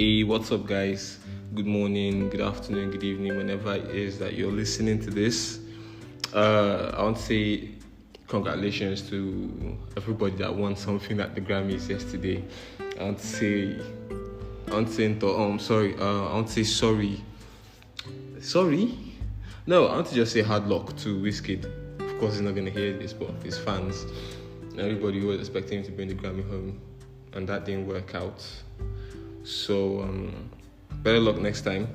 Hey, what's up, guys? Good morning, good afternoon, good evening, whenever it is that you're listening to this. I want to say congratulations to everybody that won something at the Grammys yesterday. I want to say sorry. Sorry? No, I want to just say hard luck to Wizkid. Of course, he's not going to hear this, but his fans, everybody was expecting him to bring the Grammy home, and that didn't work out. So, better luck next time.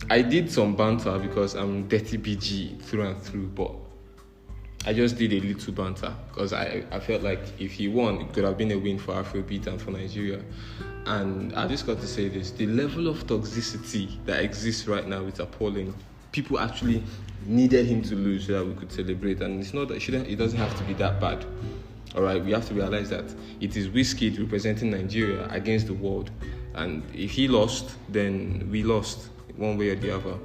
I did some banter because I'm dirty BG through and through, but I just did a little banter because I felt like if he won, it could have been a win for Afrobeat and for Nigeria. And I just got to say this, the level of toxicity that exists right now is appalling. People actually needed him to lose so that we could celebrate, and it's not that it doesn't have to be that bad. All right, we have to realize that it is Wizkid representing Nigeria against the world, and if he lost, then we lost one way or the other.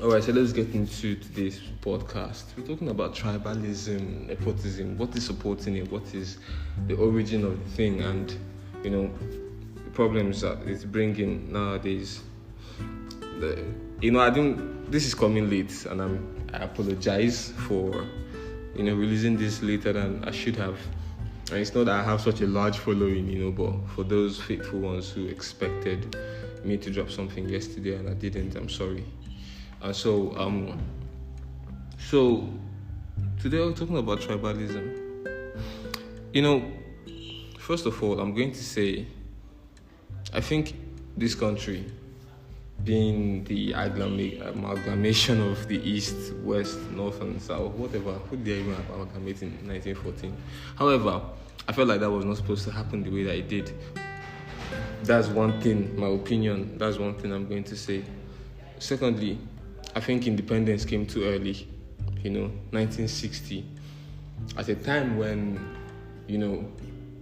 All right, so let's get into today's podcast. We're talking about tribalism, nepotism, what is supporting it, what is the origin of the thing, and the problems that it's bringing nowadays. This is coming late, and I apologize for releasing this later than I should have. And it's not that I have such a large following, but for those faithful ones who expected me to drop something yesterday and I didn't, I'm sorry. And so today we're talking about tribalism. First of all, I'm going to say, I think this country, being the amalgamation of the East, West, North, and South, whatever, who did even amalgamate in 1914? However, I felt like that was not supposed to happen the way that it did. That's one thing, my opinion, that's one thing I'm going to say. Secondly, I think independence came too early, 1960, at a time when,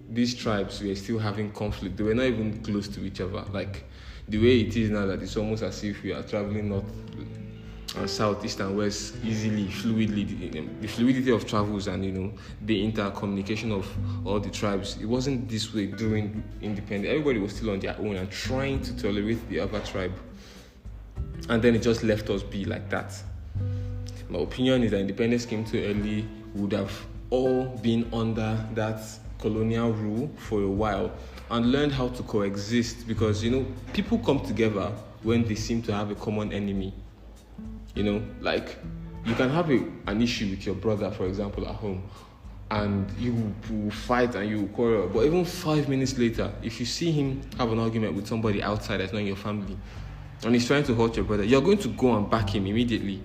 these tribes were still having conflict. They were not even close to each other. Like, the way it is now, that it's almost as if we are traveling north and south, east and west easily, fluidly. The fluidity of travels and, the intercommunication of all the tribes. It wasn't this way during independence. Everybody was still on their own and trying to tolerate the other tribe. And then it just left us be like that. My opinion is that independence came too early. We would have all been under that colonial rule for a while and learned how to coexist, because people come together when they seem to have a common enemy. Like, you can have an issue with your brother, for example, at home, and you will fight and you will quarrel, but even 5 minutes later, if you see him have an argument with somebody outside that's not in your family and he's trying to hurt your brother, you're going to go and back him immediately.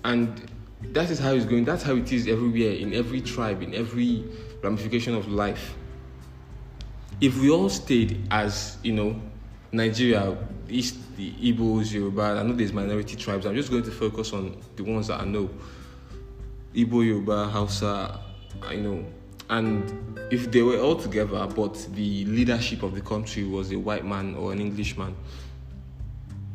And that is how it's going. That's how it is everywhere, in every tribe, in every ramification of life. If we all stayed as, Nigeria, East, the Igbos, Yoruba, I know there's minority tribes. I'm just going to focus on the ones that I know. Igbo, Yoruba, Hausa, and if they were all together, but the leadership of the country was a white man or an Englishman,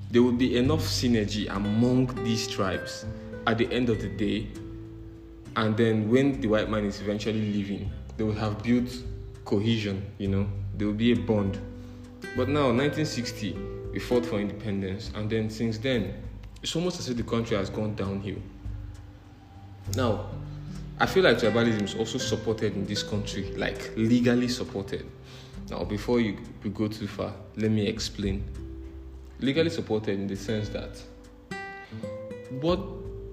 there would be enough synergy among these tribes at the end of the day. And then when the white man is eventually leaving, they will have built cohesion, there will be a bond. But now, 1960, we fought for independence, and then since then, it's almost as if the country has gone downhill. Now, I feel like tribalism is also supported in this country, like legally supported. Now, before we go too far, let me explain. Legally supported in the sense that, what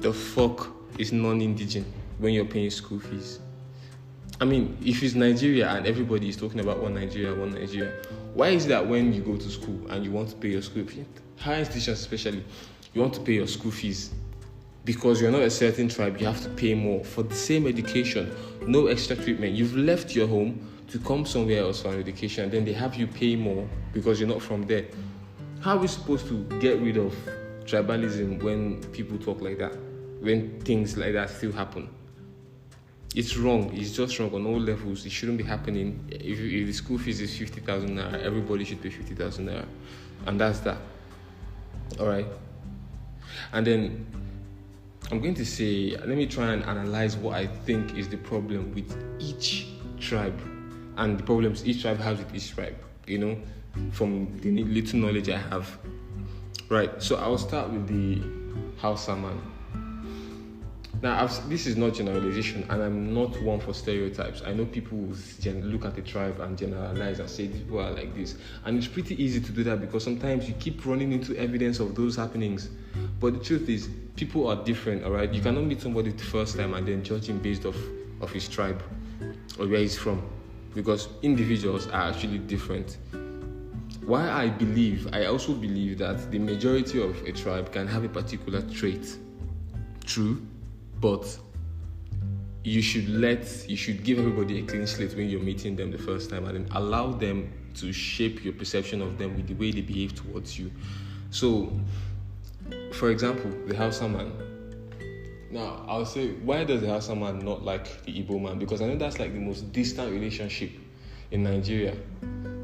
the fuck is non-indigent when you're paying school fees? I mean, if it's Nigeria and everybody is talking about one Nigeria, why is that when you go to school and you want to pay your school fees, higher institutions especially, you want to pay your school fees, because you're not a certain tribe, you have to pay more for the same education, no extra treatment. You've left your home to come somewhere else for an education, then they have you pay more because you're not from there. How are we supposed to get rid of tribalism when people talk like that, when things like that still happen? It's wrong. It's just wrong on all levels. It shouldn't be happening. If the school fees is 50,000 naira, everybody should pay 50,000 naira. And that's that. All right? And then I'm going to say, let me try and analyze what I think is the problem with each tribe and the problems each tribe has with each tribe. from the little knowledge I have. Right, so I'll start with the Hausa man. Now, this is not generalization, and I'm not one for stereotypes. I know people will look at a tribe and generalize and say these people are like this. And it's pretty easy to do that because sometimes you keep running into evidence of those happenings. But the truth is, people are different, all right? You cannot meet somebody the first time and then judge him based off of his tribe or where he's from, because individuals are actually different. Why I also believe that the majority of a tribe can have a particular trait. True. But you should give everybody a clean slate when you're meeting them the first time, and then allow them to shape your perception of them with the way they behave towards you. So, for example, the Hausa man. Now, I'll say, why does the Hausa man not like the Igbo man? Because I know that's like the most distant relationship in Nigeria.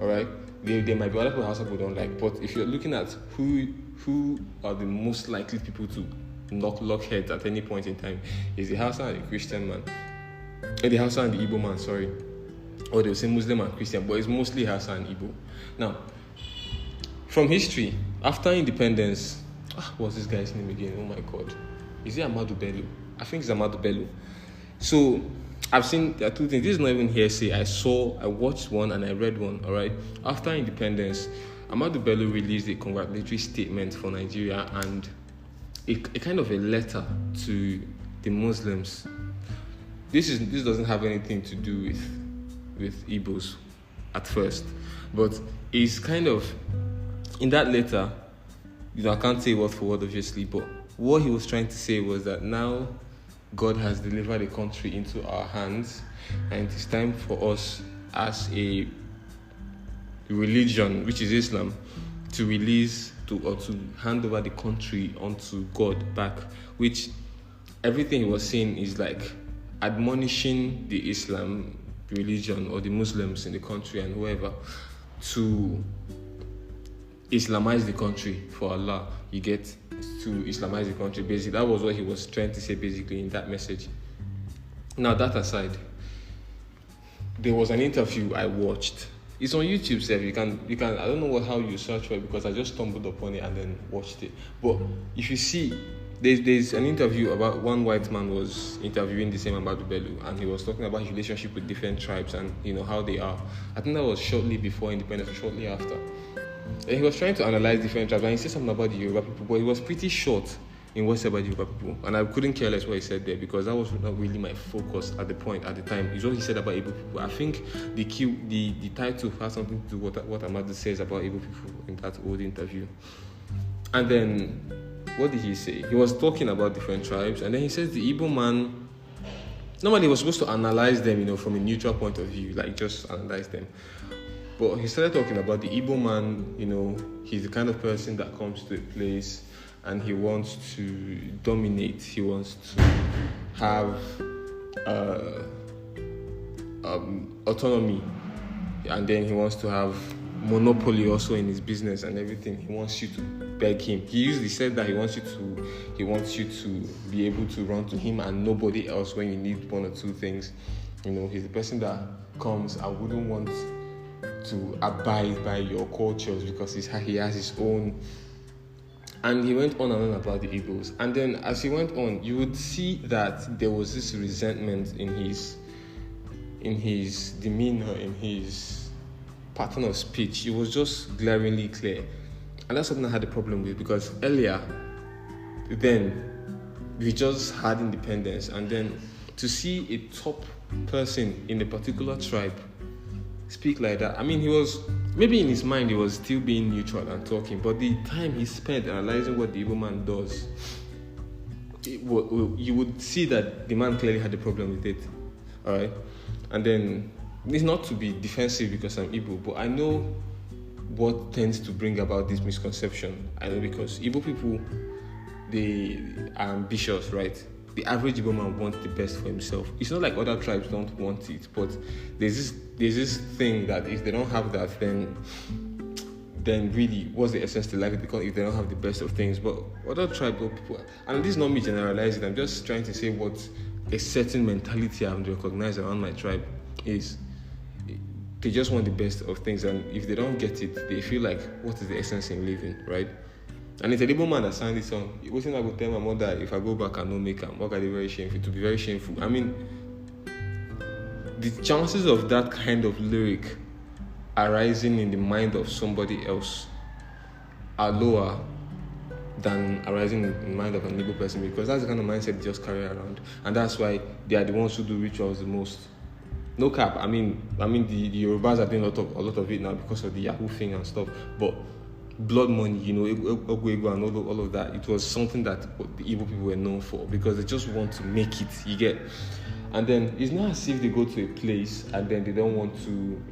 All right? There might be other people Hausa people don't like, but if you're looking at who are the most likely people to lock heads at any point in time, is the Hausa and the Christian man. The Hausa and the Igbo man, sorry. Or they'll say Muslim and Christian, but it's mostly Hausa and Igbo. Now, from history, after independence, what's this guy's name again? Oh my God. Is it Ahmadu Bello? I think it's Ahmadu Bello. So, I've seen, there are two things. This is not even hearsay. I watched one and I read one, all right? After independence, Ahmadu Bello released a congratulatory statement for Nigeria and a kind of a letter to the Muslims. This doesn't have anything to do with Igbos at first, but it's kind of, in that letter, I can't say word for word obviously, but what he was trying to say was that now God has delivered the country into our hands, and it is time for us as a religion, which is Islam, to hand over the country onto God back, which everything he was saying is like admonishing the Islam religion or the Muslims in the country and whoever to Islamize the country for Allah. You get to Islamize the country, basically. That was what he was trying to say basically in that message. Now, that aside, there was an interview I watched. It's on YouTube, sir. You can. I don't know how you search for it because I just stumbled upon it and then watched it. But if you see, there's an interview about one white man was interviewing the same Ahmadu Bello, and he was talking about his relationship with different tribes and how they are. I think that was shortly before independence or shortly after. And he was trying to analyze different tribes, and he said something about the Yoruba people, but he was pretty short in what he said about the Yoruba people, and I couldn't care less what he said there because that was not really my focus at the time. It's what he said about Igbo people. I think the title has something to do with what Ahmadu says about Igbo people in that old interview. And then, what did he say? He was talking about different tribes, and then he says the Igbo man, normally he was supposed to analyze them, from a neutral point of view, like just analyze them. But he started talking about the Igbo man, he's the kind of person that comes to a place and he wants to dominate. He wants to have autonomy, and then he wants to have monopoly also in his business and everything. He wants you to beg him. He usually said that he wants you to be able to run to him and nobody else when you need one or two things. He's the person that comes. I wouldn't want to abide by your cultures because he has his own. And he went on and on about the Igbos. And then as he went on, you would see that there was this resentment in his demeanor, in his pattern of speech. It was just glaringly clear. And that's something I had a problem with because earlier, then, we just had independence. And then to see a top person in a particular tribe speak like that, he was, maybe in his mind he was still being neutral and talking, but the time he spent analyzing what the Igbo man does, you would see that the man clearly had a problem with it. Alright? And then, it's not to be defensive because I'm Igbo, but I know what tends to bring about this misconception. I know because Igbo people, they are ambitious, right? The average Igbo man wants the best for himself. It's not like other tribes don't want it, but there's this thing that if they don't have that, then really, what's the essence to life? Because if they don't have the best of things, but other tribal people, and this is not me generalizing, I'm just trying to say what a certain mentality I've recognized around my tribe is. they just want the best of things, and if they don't get it, they feel like, what is the essence in living, right? And it's a Igbo man that sang this song. It wasn't I would tell my mother, if I go back and don't make am, what can be very shameful, to be very shameful. I mean, the chances of that kind of lyric arising in the mind of somebody else are lower than arising in the mind of an Igbo person, because that's the kind of mindset they just carry around, and that's why they are the ones who do rituals the most. No cap. I mean, the Yorubas are doing a lot of it now because of the Yahoo thing and stuff. But blood money, Ogwego and all of that, it was something that the Igbo people were known for, because they just want to make it. You get, and then it's not as if they go to a place and then they don't want to.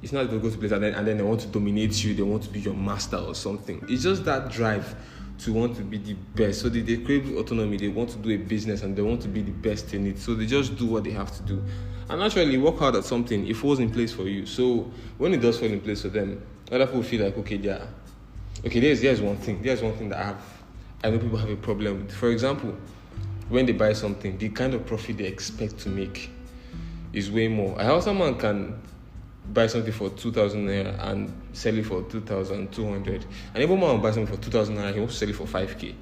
It's not that they go to a place and then they want to dominate you. They want to be your master or something. It's just that drive to want to be the best. So they crave autonomy. They want to do a business and they want to be the best in it. So they just do what they have to do. And actually work hard at something. It falls in place for you. So when it does fall in place for them, other people feel like, there's one thing. There's one thing that I know people have a problem with. For example, when they buy something, the kind of profit they expect to make is way more. How someone can buy something for 2,000 naira and sell it for 2,200. And even man will buy something for 2,000 naira, he wants to sell it for 5k.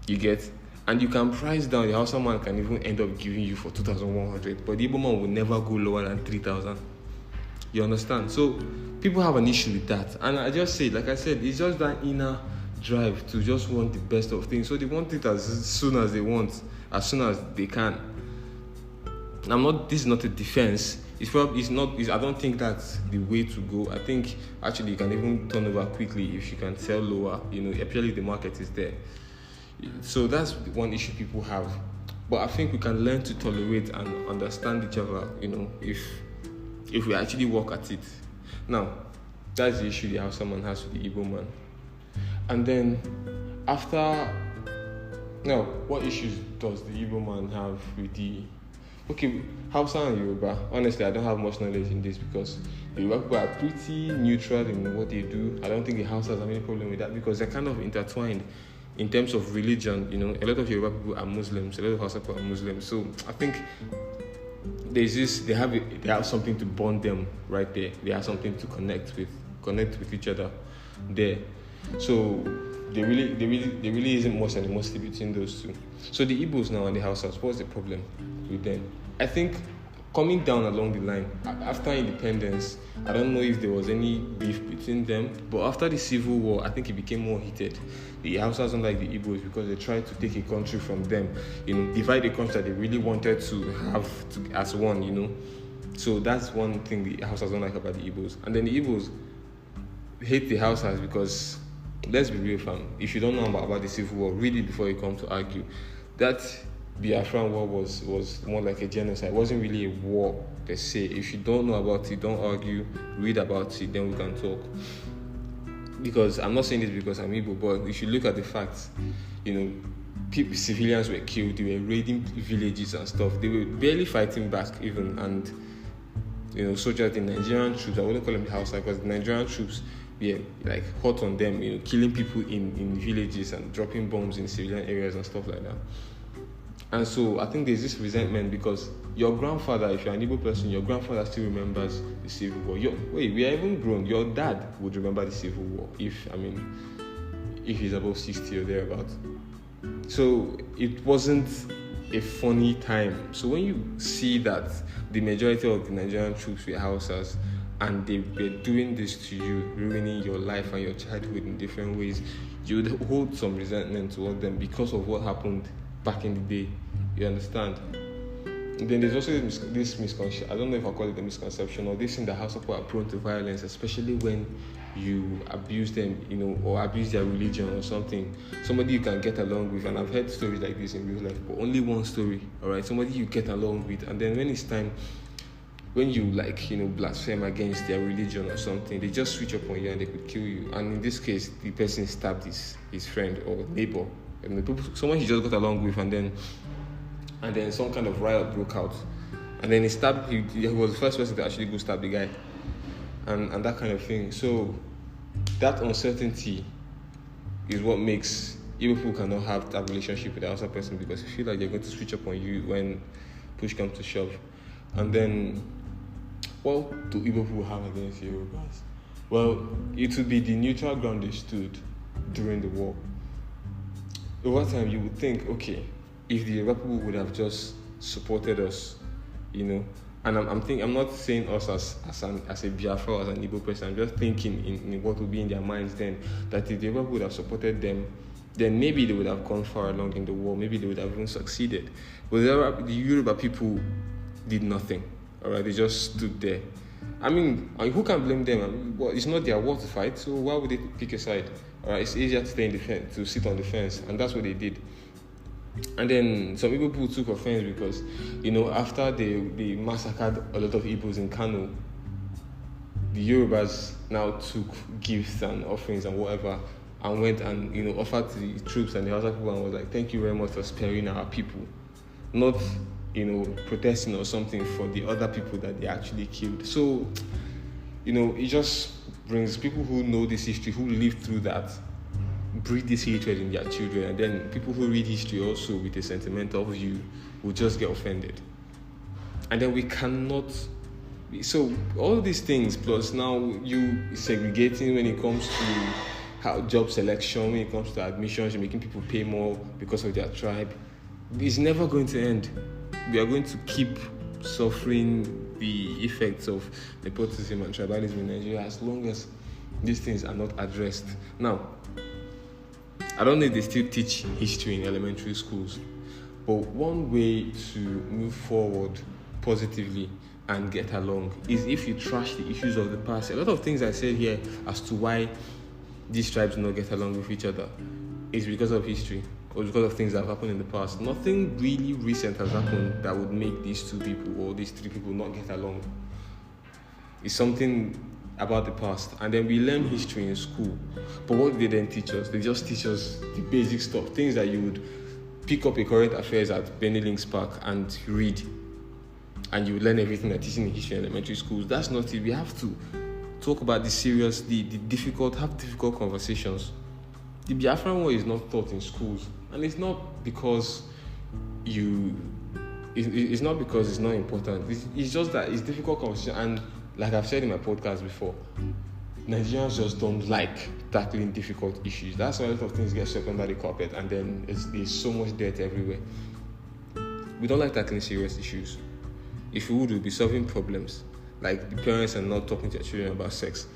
You get? And you can price down. The Hausa man can even end up giving you for 2,100. But the Igbo man will never go lower than 3,000. You understand? So people have an issue with that. And I just say, like I said, it's just that inner drive to just want the best of things. So they want it as soon as they want, as soon as they can. This is not a defense. I don't think that's the way to go. I think actually you can even turn over quickly if you can sell lower, especially if the market is there. So that's one issue people have. But I think we can learn to tolerate and understand each other, if we actually work at it. Now, that's the issue the Hausa man has with the Igbo man. And then what issues does the Igbo man have with the Hausa and Yoruba? Honestly, I don't have much knowledge in this because the Yoruba people are pretty neutral in what they do. I don't think the Hausas have any problem with that because they're kind of intertwined in terms of religion. A lot of Yoruba people are Muslims, a lot of Hausa people are Muslims. So I think they have something to bond them right there. They have something to connect with each other there. So there really isn't much animosity between those two. So the Igbos now and the Hausas, what's the problem with them? I think coming down along the line, after independence, I don't know if there was any beef between them, but after the Civil War, I think it became more heated. The Hausas don't like the Igbos because they tried to take a country from them, divide a country that they really wanted to have as one, So that's one thing the Hausas don't like about the Igbos. And then the Igbos hate the Hausas because, let's be real, fam, if you don't know about the Civil War, read it before you come to argue. That Biafran war was more like a genocide. It wasn't really a war per se. If you don't know about it, don't argue, read about it, then we can talk. Because I'm not saying this because I'm Igbo, but if you look at the facts, civilians were killed, they were raiding villages and stuff. They were barely fighting back even, and soldiers, the Nigerian troops, I wouldn't call them the Hausa because the Nigerian troops were like hot on them, killing people in villages and dropping bombs in civilian areas and stuff like that. And so I think there's this resentment because your grandfather, if you're an Igbo person, your grandfather still remembers the Civil War. We are even grown. Your dad would remember the Civil War if he's above 60 or thereabout. So it wasn't a funny time. So when you see that the majority of the Nigerian troops were Hausas and they were doing this to you, ruining your life and your childhood in different ways, you would hold some resentment toward them because of what happened back in the day. You understand? And then there's also this misconception, I don't know if I call it a misconception, or this thing that Hausa people are prone to violence, especially when you abuse them, or abuse their religion or something. Somebody you can get along with, and I've heard stories like this in real life, but only one story, alright? Somebody you get along with, and then when it's time, when you blaspheme against their religion or something, they just switch up on you and they could kill you. And in this case, the person stabbed his friend or neighbor. And someone he just got along with, and then some kind of riot broke out, and then he was the first person to actually go stab the guy, and that kind of thing. So that uncertainty is what makes people cannot have that relationship with the other person, because you feel like they're going to switch up on you when push comes to shove. And then what do Igbo people have against Yorubas? Well, it would be the neutral ground they stood during the war. Over time, you would think, okay, if the Yoruba people would have just supported us, and I'm not saying us as a Biafra or as an Igbo person. I'm just thinking in what would be in their minds then, that if the Yoruba would have supported them, then maybe they would have gone far along in the war. Maybe they would have even succeeded. But the Yoruba people did nothing. All right, they just stood there. I mean, who can blame them? Well, it's not their war to fight, so why would they pick a side? All right, it's easier to stay in the fence, to sit on the fence, and that's what they did. And then some people took offense because, after they massacred a lot of Igbos in Kano, the Yorubas now took gifts and offerings and whatever and went and, offered to the troops and the Hausa people and was like, thank you very much for sparing our people. Not, protesting or something for the other people that they actually killed. So, it just brings people who know this history, who lived through that, breed this hatred in their children, and then people who read history also with a sentimental view will just get offended. And then we cannot. So all these things, plus now you segregating when it comes to how job selection, when it comes to admissions, you're making people pay more because of their tribe. It's never going to end. We are going to keep suffering the effects of nepotism and tribalism in Nigeria as long as these things are not addressed. Now, I don't know if they still teach history in elementary schools, but one way to move forward positively and get along is if you trash the issues of the past. A lot of things I said here as to why these tribes do not get along with each other is because of history or because of things that have happened in the past. Nothing really recent has happened that would make these two people or these three people not get along. It's something about the past, and then we learn history in school. But what do they then teach us? They just teach us the basic stuff, things that you would pick up a current affairs at Benny Links Park and read, and you would learn everything they're teaching in history in elementary schools. That's not it. We have to talk about the serious, the difficult, have difficult conversations. The Biafran War is not taught in schools, and it's not because it's not because it's not important. It's just that it's difficult conversation, and like I've said in my podcast before, Nigerians just don't like tackling difficult issues. That's why a lot of things get swept under the carpet, and then there's so much dirt everywhere. We don't like tackling serious issues. If we would, we'd be solving problems, like the parents are not talking to their children about sex.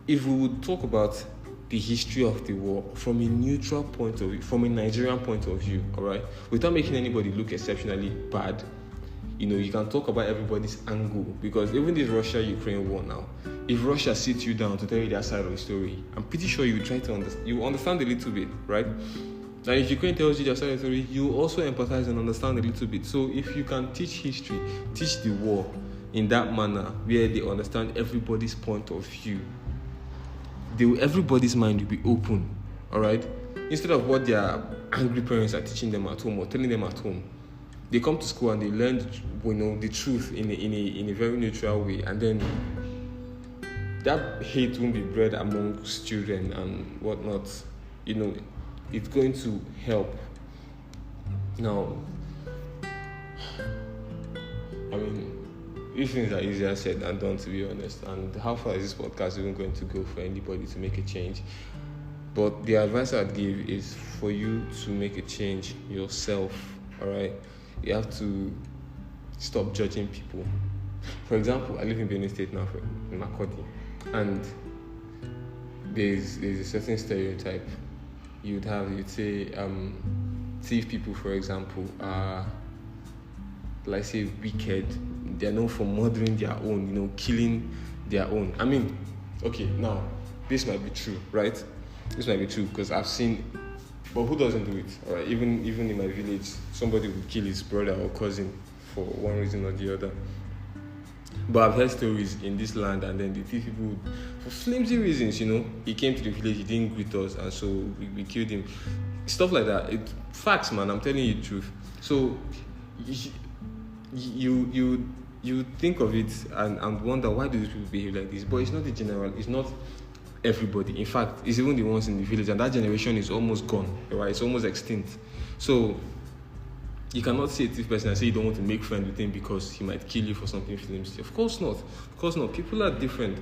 If we would talk about the history of the war from a neutral point of view, from a Nigerian point of view, all right, without making anybody look exceptionally bad. You can talk about everybody's angle, because even this Russia-Ukraine war now, if Russia sits you down to tell you their side of the story, I'm pretty sure you try to understand a little bit, right? And if Ukraine tells you their side of the story, you also empathize and understand a little bit. So if you can teach history, teach the war in that manner where they understand everybody's point of view, everybody's mind will be open, all right? Instead of what their angry parents are teaching them at home or telling them at home, they come to school and they learn, the truth in a very neutral way, and then that hate won't be bred amongst children and whatnot. It's going to help. Now, I mean, these things are easier said than done, to be honest. And how far is this podcast even going to go for anybody to make a change? But the advice I'd give is for you to make a change yourself. All right. You have to stop judging people. For example, I live in Benin State now, in Makodi, and there's a certain stereotype you'd say thief people, for example, are, like, say, wicked. They're known for murdering their own, killing their own. I mean, okay, now this might be true, right? This might be true because I've seen. But who doesn't do it? All right, even in my village, somebody would kill his brother or cousin for one reason or the other. But I've heard stories in this land, and then the thief people would, for flimsy reasons, he came to the village, he didn't greet us, and so we killed him. Stuff like that. Facts, man. I'm telling you the truth. So you think of it and wonder, why do these people behave like this? But it's not the general. It's not everybody. In fact, it's even the ones in the village, and that generation is almost gone, right? It's almost extinct. So You cannot see a thief person and say you don't want to make friends with him because he might kill you for something flimsy. Of course not. Of course not. People are different.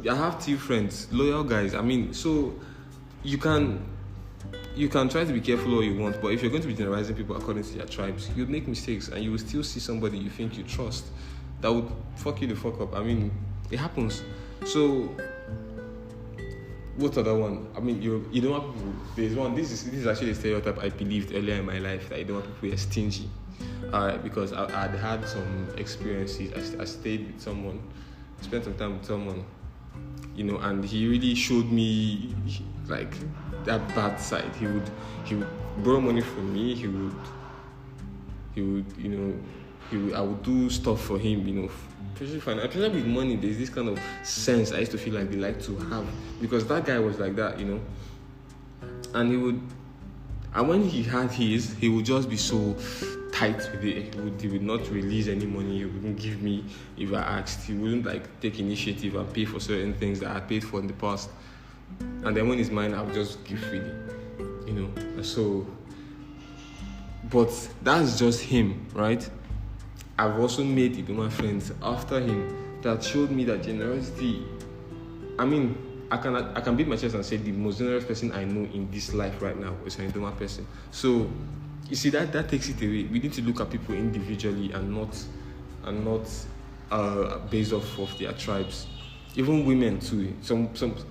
I have thief friends, loyal guys. I mean, so you can try to be careful all you want, but if you're going to be generalizing people according to their tribes, you'll make mistakes and you will still see somebody you think you trust that would fuck you the fuck up. I mean, it happens. So what other one? I mean, you don't want people. There's one. This is actually a stereotype I believed earlier in my life, that you don't want people who are stingy. Because I'd had some experiences. I stayed with someone, spent some time with someone, and he really showed me like that bad side. He would borrow money from me. He would I would do stuff for him, especially with money. There's this kind of sense I used to feel like they like to have, because that guy was like that, and when he had his, he would just be so tight with it. He would not release any money. He wouldn't give me if I asked. He wouldn't take initiative and pay for certain things that I had paid for in the past. And then when it's mine, I would just give freely, So, but that's just him, right? I've also made Idoma friends after him that showed me that generosity. I mean, I can beat my chest and say the most generous person I know in this life right now is an Idoma person. So, you see, that takes it away. We need to look at people individually and not based off of their tribes. Even women too.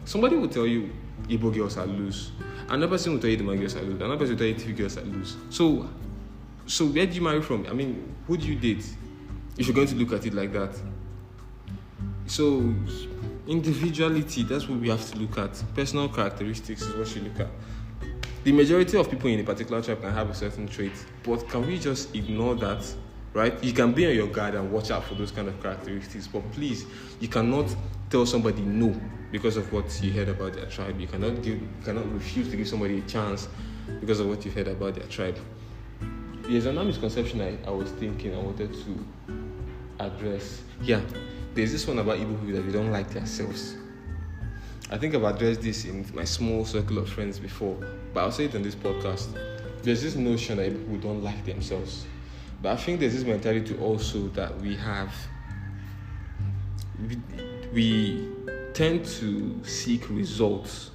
Somebody will tell you Igbo girls are loose. Another person will tell you the girls are loose. Another person will tell you TV girls are loose. So where do you marry from? I mean, who do you date? If you're going to look at it like that. So individuality, that's what we have to look at. Personal characteristics is what you look at. The majority of people in a particular tribe can have a certain trait, but can we just ignore that? Right? You can be on your guard and watch out for those kind of characteristics, but please, you cannot tell somebody no because of what you heard about their tribe. You cannot refuse to give somebody a chance because of what you heard about their tribe. There's another misconception I was thinking I wanted to address. Yeah, there's this one about Igbo people that they don't like themselves. I think I've addressed this in my small circle of friends before, but I'll say it on this podcast. There's this notion that Igbo people don't like themselves. But I think there's this mentality also that we have. We tend to seek results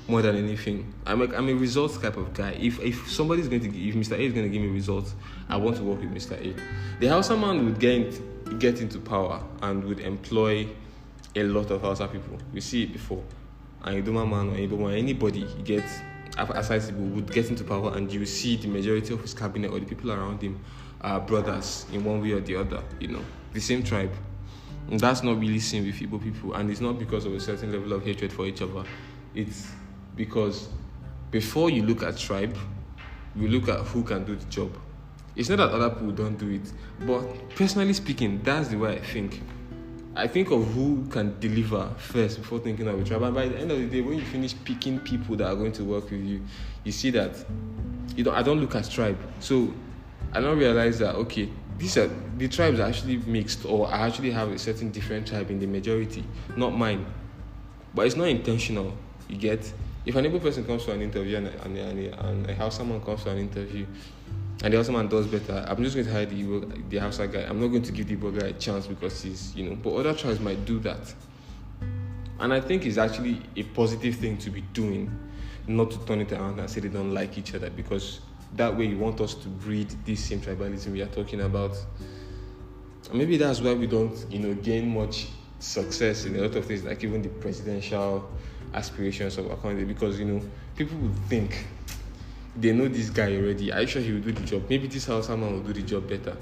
more than anything. I'm a results type of guy. If Mr. A is going to give me results, I want to work with Mr. A. The Hausa man would get into power and would employ a lot of Hausa people. We see it before. And Idoma man or Igbo man, anybody he gets, aside people, would get into power, and you see the majority of his cabinet or the people around him are brothers in one way or the other, the same tribe. And that's not really seen with Igbo people, and it's not because of a certain level of hatred for each other. It's because before you look at tribe, you look at who can do the job. It's not that other people don't do it, but personally speaking, that's the way I think. I think of who can deliver first before thinking of a tribe. And by the end of the day, when you finish picking people that are going to work with you, you see that I don't look at tribe. So I don't realize that, okay, the tribes are actually mixed, or I actually have a certain different tribe in the majority, not mine. But it's not intentional, you get? If an Igbo person comes to an interview and a Hausa man comes to an interview, and the Hausa man does better, I'm just going to hire the Hausa guy. I'm not going to give the Igbo guy a chance because he's, but other tribes might do that. And I think it's actually a positive thing to be doing, not to turn it around and say they don't like each other, because that way you want us to breed this same tribalism we are talking about. And maybe that's why we don't, gain much success in a lot of things, like even the presidential aspirations of our country, because, people would think they know this guy already. I'm sure he will do the job. Maybe this Hausa man will do the job better.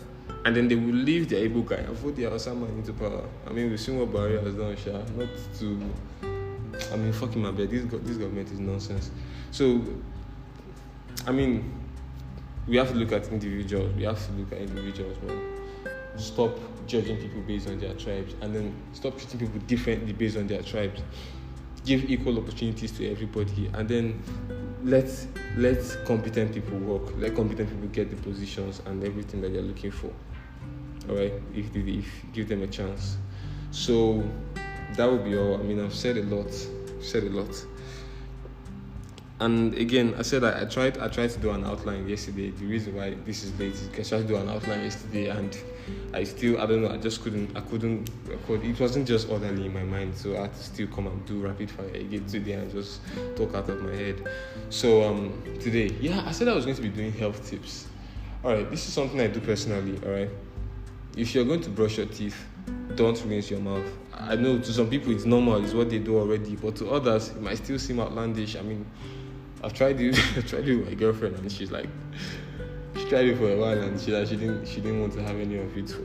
And then they will leave the Igbo guy and vote the Hausa man into power. I mean, we've seen what Buhari has done, not to... fucking my bed. This government is nonsense. So, we have to look at individuals. Man. Stop judging people based on their tribes, and then stop treating people differently based on their tribes. Give equal opportunities to everybody, and then let competent people work. Let competent people get the positions and everything that they're looking for. All right, if give them a chance. So that would be all. I've said a lot. And again, I said I tried to do an outline yesterday. The reason why this is late is because I tried to do an outline yesterday, and I don't know, I couldn't record. It wasn't just orderly in my mind, so I had to still come and do rapid fire again today and just talk out of my head. So today, I said I was going to be doing health tips. Alright, this is something I do personally, alright? If you're going to brush your teeth, don't rinse your mouth. I know to some people it's normal, it's what they do already, but to others it might still seem outlandish. I mean, I've tried it with my girlfriend, and she tried it for a while, and she didn't want to have any of it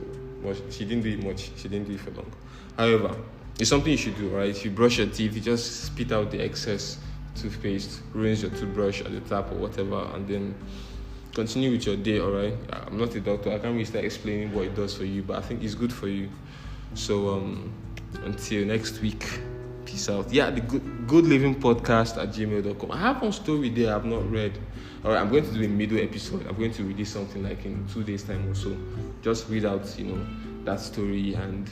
much. She didn't do it much. She didn't do it for long. However, it's something you should do, right? If you brush your teeth, you just spit out the excess toothpaste, rinse your toothbrush at the tap or whatever, and then continue with your day, alright? I'm not a doctor. I can't really start explaining what it does for you, but I think it's good for you. So until next week, peace out. The good living podcast at gmail.com. I have one story there I've not read. Alright, I'm going to do a middle episode. I'm going to release something like in 2 days time or so. Just read out, that story and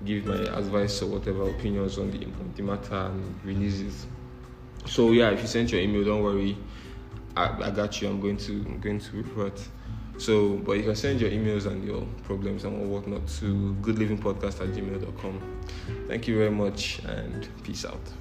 give my advice or whatever opinions on the matter and release it. So if you sent your email, don't worry. I got you. I'm going to revert. So, but you can send your emails and your problems and whatnot to goodlivingpodcast@gmail.com. Thank you very much and peace out.